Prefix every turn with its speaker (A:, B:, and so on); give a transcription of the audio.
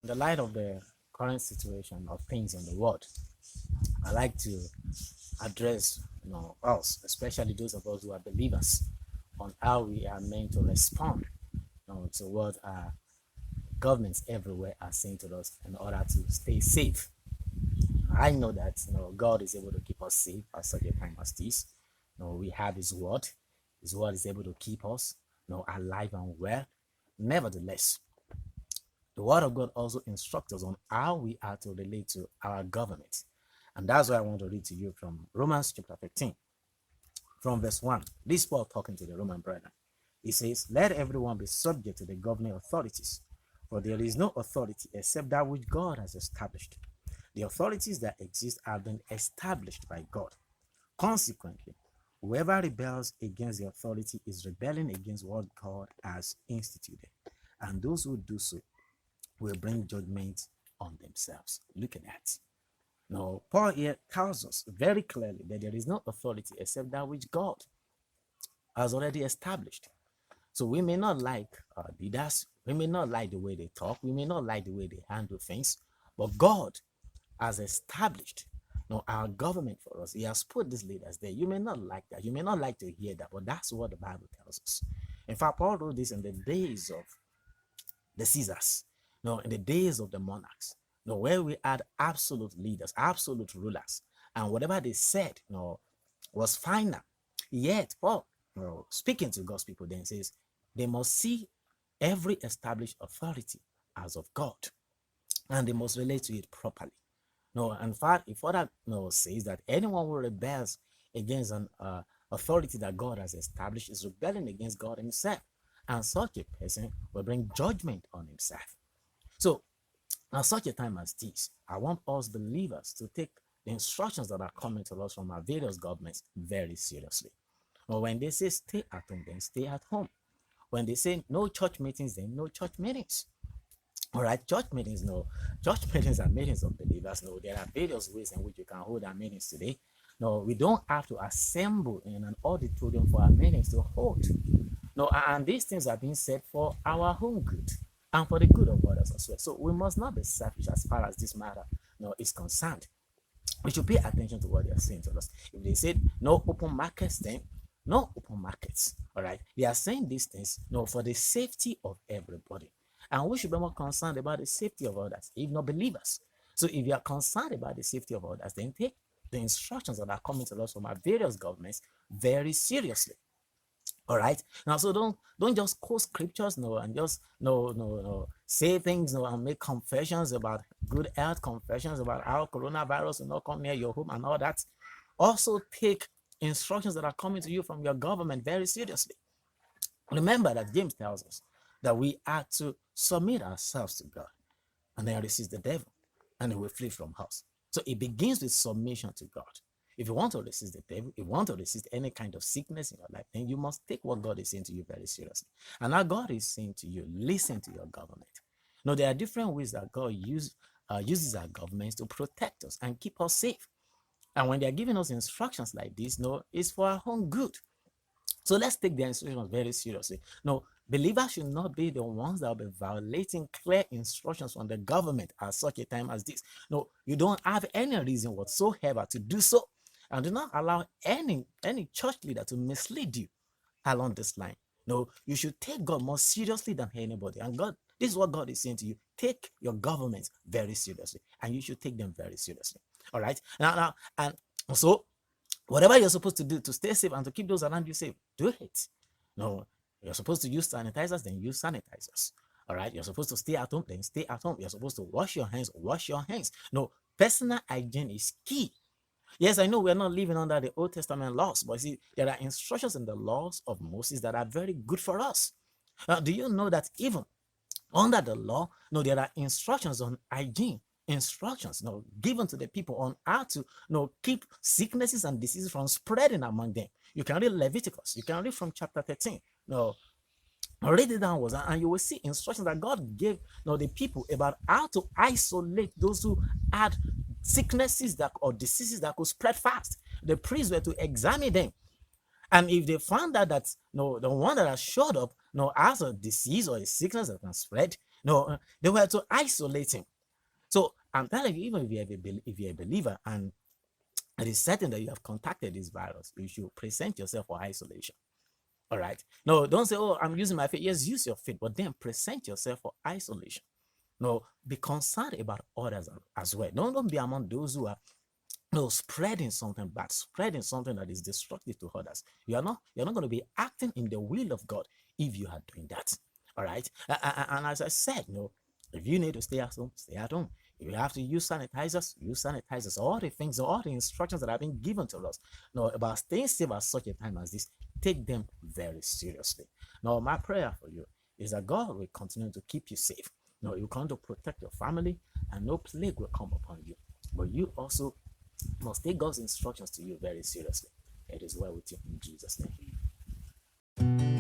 A: In the light of the current situation of things in the world, I like to address us, especially those of us who are believers, on how we are meant to respond to what governments everywhere are saying to us in order to stay safe. I know that God is able to keep us safe at such a time as this. We have His word. His word is able to keep us alive and well. Nevertheless, the word of God also instructs us on how we are to relate to our government. And that's why I want to read to you from Romans chapter 15, from verse 1. This is Paul talking to the Roman brethren. He says, "Let everyone be subject to the governing authorities, for there is no authority except that which God has established. The authorities that exist have been established by God. Consequently, whoever rebels against the authority is rebelling against what God has instituted, and those who do so will bring judgment on themselves." Look at that. Now, Paul here tells us very clearly that there is no authority except that which God has already established. So we may not like leaders, we may not like the way they talk, we may not like the way they handle things, but God has established our government for us. He has put these leaders there. You may not like that. You may not like to hear that, but that's what the Bible tells us. In fact, Paul wrote this in the days of the Caesars, in the days of the monarchs, where we had absolute leaders, absolute rulers, and whatever they said, was final. Yet Paul, speaking to God's people, then says they must see every established authority as of God, and they must relate to it properly. No, in fact, if further says that anyone who rebels against an authority that God has established is rebelling against God Himself, and such a person will bring judgment on himself. So, at such a time as this, I want us believers to take the instructions that are coming to us from our various governments very seriously. But when they say stay at home, then stay at home. When they say no church meetings, then no church meetings. All right, church meetings, no. Church meetings are meetings of believers. No, there are various ways in which you can hold our meetings today. No, we don't have to assemble in an auditorium for our meetings to hold. No, and these things are being said for our own good and for the good of others as well. So we must not be selfish as far as this matter is concerned. We should pay attention to what they are saying to us. If they said no open markets, then no open markets. All right, they are saying these things for the safety of everybody. And we should be more concerned about the safety of others, if not believers. So if you are concerned about the safety of others, then take the instructions that are coming to us from our various governments very seriously. All right. Now, so don't just quote scriptures, and just say things, and make confessions about good health, confessions about how coronavirus will not come near your home and all that. Also take instructions that are coming to you from your government very seriously. Remember that James tells us that we are to submit ourselves to God, and then resist the devil, and he will flee from us. So it begins with submission to God. If you want to resist the devil, if you want to resist any kind of sickness in your life, then you must take what God is saying to you very seriously. And now God is saying to you, listen to your government. Now, there are different ways that God uses our governments to protect us and keep us safe. And when they are giving us instructions like this, it's for our own good. So let's take their instructions very seriously. No, believers should not be the ones that will be violating clear instructions from the government at such a time as this. No, you don't have any reason whatsoever to do so. And do not allow any church leader to mislead you along this line. No, you should take God more seriously than anybody. And God, this is what God is saying to you. Take your government very seriously. And you should take them very seriously. All right. Now, and so whatever you're supposed to do to stay safe and to keep those around you safe, do it. No, you're supposed to use sanitizers, then use sanitizers. All right, you're supposed to stay at home, then stay at home. You're supposed to wash your hands, wash your hands. No, personal hygiene is key. Yes, I know we're not living under the Old Testament laws, but see, there are instructions in the laws of Moses that are very good for us. Now, do you know that even under the law, there are instructions on hygiene, instructions given to the people on how to keep sicknesses and diseases from spreading among them. You can read Leviticus, you can read from chapter 13. Read it downwards, and you will see instructions that God gave the people about how to isolate those who had sicknesses or diseases that could spread fast. The priests were to examine them, and if they found out that the one that has showed up no, as a disease or a sickness that can spread. No, they were to isolate him. So I'm telling you, even if you're a believer and it is certain that you have contacted this virus, you should present yourself for isolation. All right. No, don't say, oh, I'm using my faith. Yes, use your faith, but then present yourself for isolation. No, be concerned about others as well. Don't be among those who are no spreading something bad, spreading something that is destructive to others. You're not going to be acting in the will of God if you are doing that. All right. And as I said, if you need to stay at home, stay at home. If you have to use sanitizers, use sanitizers. All the things, all the instructions that have been given to us about staying safe at such a time as this, take them very seriously. Now, my prayer for you is that God will continue to keep you safe. You come to protect your family, and no plague will come upon you. But you also must take God's instructions to you very seriously. It is well with you in Jesus' name.